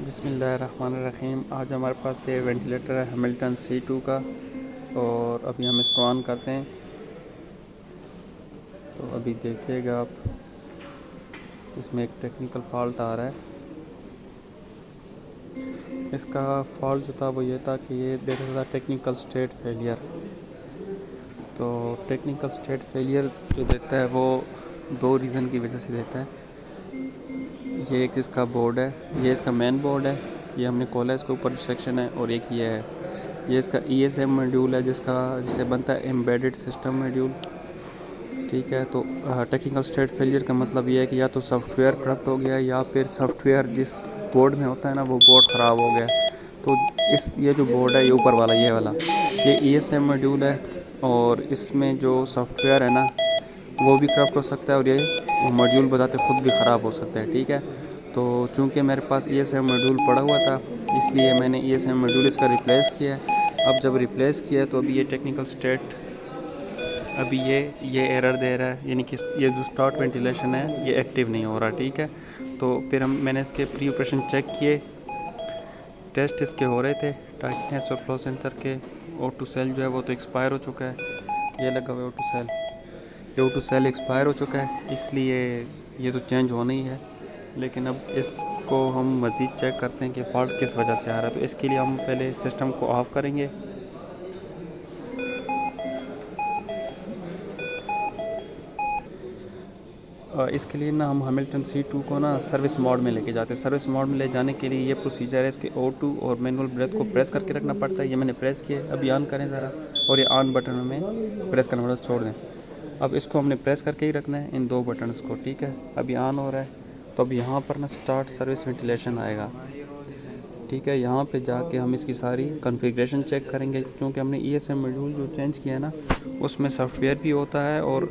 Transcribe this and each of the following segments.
बिस्मिल्लाहिर्रहमानिर्रहीम। आज हमारे पास ये वेंटिलेटर है हैमिल्टन C2 का, और अभी हम इसको ऑन करते हैं। तो अभी देखिएगा आप, इसमें एक टेक्निकल फॉल्ट आ रहा है। इसका फॉल्ट जो था वो ये था कि ये दे रहा था टेक्निकल स्टेट फेलियर। तो टेक्निकल स्टेट फेलियर जो देता है वो दो रीज़न की वजह से देता है। ये एक इसका बोर्ड है, ये इसका मेन बोर्ड है, ये हमने खोला है, इसके ऊपर सेक्शन है, और एक ये है, ये इसका ESM मॉड्यूल है जिससे बनता है एम्बेडेड सिस्टम मॉड्यूल। ठीक है। तो टेक्निकल स्टेट फेलियर का मतलब ये है कि या तो सॉफ्टवेयर करप्ट हो गया, या फिर सॉफ्टवेयर जिस बोर्ड में होता है ना वो बोर्ड ख़राब हो गया। तो ये जो बोर्ड है, ये ऊपर वाला, ये वाला, ये ESM मॉड्यूल है, और इसमें जो सॉफ्टवेयर है ना वो भी करप्ट हो सकता है, और ये मॉड्यूल बताते खुद भी ख़राब हो सकता है। ठीक है। तो चूँकि मेरे पास ESM मॉड्यूल पड़ा हुआ था, इसलिए मैंने ESM मॉड्यूल इसका रिप्लेस किया है। अब जब रिप्लेस किया तो अभी ये टेक्निकल स्टेट, अभी ये एरर दे रहा है, यानी कि ये जो स्टार्ट वेंटिलेशन है ये एक्टिव नहीं हो रहा। ठीक है। तो फिर मैंने इसके प्री ऑपरेशन चेक किए, टेस्ट इसके हो रहे थे टाइटनेस और फ्लो सेंसर के। O2 सेल जो है वो तो एक्सपायर हो चुका है, ये लगा हुआ O2 सेल, ये O2 सेल एक्सपायर हो चुका है, इसलिए ये तो चेंज होना ही है। लेकिन अब इसको हम मज़ीद चेक करते हैं कि फॉल्ट किस वजह से आ रहा है। तो इसके लिए हम पहले सिस्टम को ऑफ़ करेंगे। इसके लिए ना हम हैमिल्टन C2 को ना सर्विस मोड में लेके जाते हैं। सर्विस मोड में ले जाने के लिए ये प्रोसीजर है, इसके O2 और मैनुअल ब्रेथ को प्रेस करके रखना पड़ता है। ये मैंने प्रेस किया। अभी ऑन करें ज़रा, और ये ऑन बटन में प्रेस करना पड़ता है, छोड़ दें। अब इसको हमने प्रेस करके ही रखना है, इन दो बटन्स को। ठीक है। अभी ऑन हो रहा है, तो अब यहाँ पर ना स्टार्ट सर्विस वेंटिलेशन आएगा। ठीक है। यहाँ पे जाके हम इसकी सारी कॉन्फ़िगरेशन चेक करेंगे, क्योंकि हमने ESM मॉड्यूल जो चेंज किया है ना उसमें सॉफ्टवेयर भी होता है, और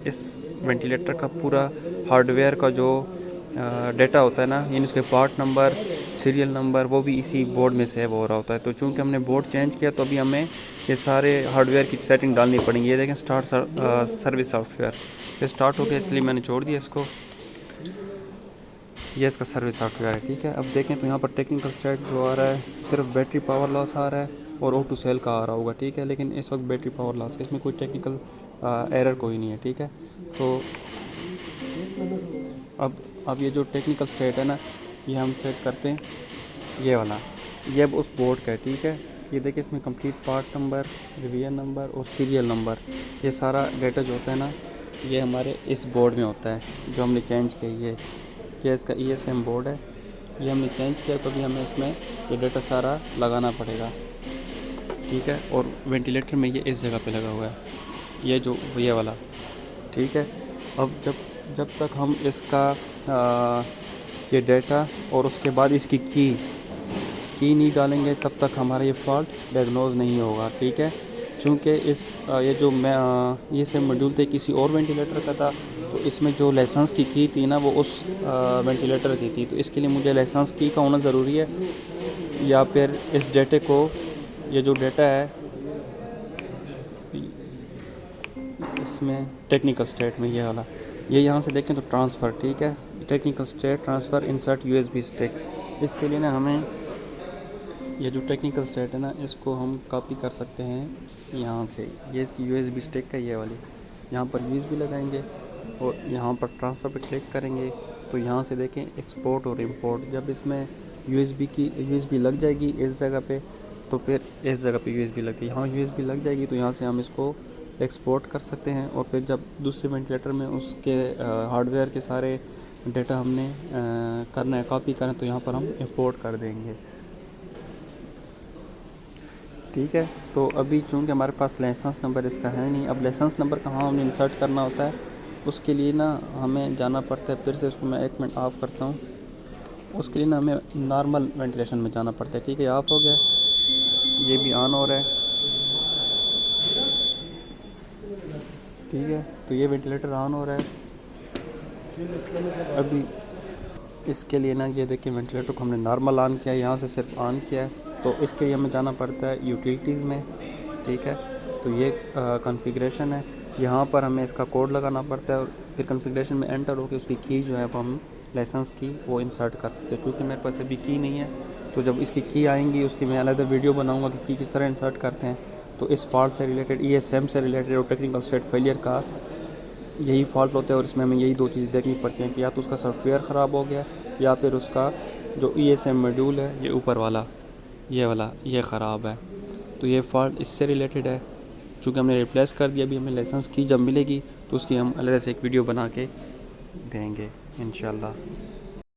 इस वेंटिलेटर का पूरा हार्डवेयर का जो डेटा होता है ना, यानी उसके पार्ट नंबर, सीरियल नंबर, वो भी इसी बोर्ड में सेव हो रहा होता है। तो चूँकि हमने बोर्ड चेंज किया तो अभी हमें ये सारे हार्डवेयर की सेटिंग डालनी पड़ेंगी। ये देखें, स्टार्ट सर्विस सॉफ्टवेयर, ये स्टार्ट हो गया, इसलिए मैंने छोड़ दिया इसको। ये इसका सर्विस सॉफ्टवेयर है। ठीक है। अब देखें तो यहाँ पर टेक्निकल स्टेट जो आ रहा है, सिर्फ बैटरी पावर लॉस आ रहा है और O2 सेल का आ रहा होगा। ठीक है। लेकिन इस वक्त बैटरी पावर लॉस, इसमें कोई टेक्निकल एरर कोई नहीं है। ठीक है। तो अब ये जो टेक्निकल स्टेट है ना, ये हम चेक करते हैं, ये वाला, ये अब उस बोर्ड का है। ठीक है। ये देखिए, इसमें complete part number, revision number और सीरियल नंबर, ये सारा डेटा जो होता है ना, ये हमारे इस बोर्ड में होता है जो हमने चेंज किया। ये इसका ESM बोर्ड है, ये हमने चेंज किया, तो अभी हमें इसमें ये डेटा सारा लगाना पड़ेगा। ठीक है। और वेंटिलेटर में ये इस जगह पे लगा हुआ है, ये वाला। ठीक है। अब जब तक हम इसका ये डेटा और उसके बाद इसकी की नहीं डालेंगे, तब तक हमारा ये फॉल्ट डायग्नोज नहीं होगा। ठीक है। चूँकि ये जो ESM मॉड्यूल थे किसी और वेंटिलेटर का था, तो इसमें जो लाइसेंस की थी ना वो उस वेंटिलेटर की थी। तो इसके लिए मुझे लाइसेंस की का होना ज़रूरी है, या फिर इस डेटे को, ये जो डेटा है इसमें टेक्निकल स्टेट में, ये वाला, ये यहाँ से देखें तो ट्रांसफ़र। ठीक है। Technical state transfer insert USB stick. इसके लिए ना हमें ये जो टेक्निकल स्टेट है ना, इसको हम कॉपी कर सकते हैं यहाँ से। ये इसकी USB स्टिक है, ये वाली, यहाँ पर USB लगाएंगे और यहाँ पर ट्रांसफ़र पे क्लिक करेंगे, तो यहाँ से देखें एक्सपोर्ट और इंपोर्ट। जब इसमें USB लग जाएगी इस जगह पे, तो फिर इस जगह पे USB लग गई, यहाँ USB लग जाएगी, तो यहाँ से हम इसको एक्सपोर्ट कर सकते हैं। और फिर जब दूसरे वेंटिलेटर में उसके हार्डवेयर के सारे डेटा हमने करना है, कॉपी करना है, तो यहाँ पर हम इंपोर्ट कर देंगे। ठीक है। तो अभी चूँकि हमारे पास लाइसेंस नंबर इसका है नहीं, अब लाइसेंस नंबर कहाँ हमने इंसर्ट करना होता है, उसके लिए ना हमें जाना पड़ता है, फिर से उसको मैं 1 मिनट ऑफ़ करता हूँ। उसके लिए ना हमें नॉर्मल वेंटिलेशन में जाना पड़ता है। ठीक है। ऑफ़ हो गया, ये भी ऑन हो रहा है। ठीक है। तो ये वेंटिलेटर ऑन हो रहा है। अभी इसके लिए ना, ये देखिए, वेंटिलेटर को हमने नॉर्मल ऑन किया, यहाँ से सिर्फ ऑन किया है, तो इसके लिए हमें जाना पड़ता है यूटिलिटीज़ में। ठीक है। तो ये कॉन्फ़िगरेशन है, यहाँ पर हमें इसका कोड लगाना पड़ता है, और फिर कॉन्फ़िगरेशन में एंटर होकर उसकी की जो है वो हम लाइसेंस की वो इंसर्ट कर सकते हो। चूँकि मेरे पास अभी की नहीं है, तो जब इसकी की आएंगी उसकी मैं अलग वीडियो बनाऊंगा कि किस तरह इंसर्ट करते हैं। तो इस फॉल्ट से रिलेटेड, ESM से रिलेटेड और टेक्निकल स्टेट फेलियर का यही फॉल्ट होता है, और इसमें हमें यही दो चीज़ देखनी पड़ती हैं कि या तो उसका सॉफ्टवेयर ख़राब हो गया या फिर उसका जो ESM मॉड्यूल है ये ऊपर वाला ये ख़राब है। तो ये फॉल्ट इससे रिलेटेड है। चूँकि हमने रिप्लेस कर दिया, अभी हमें लाइसेंस की जब मिलेगी तो उसकी हम अलग से एक वीडियो बना के देंगे इंशाल्लाह।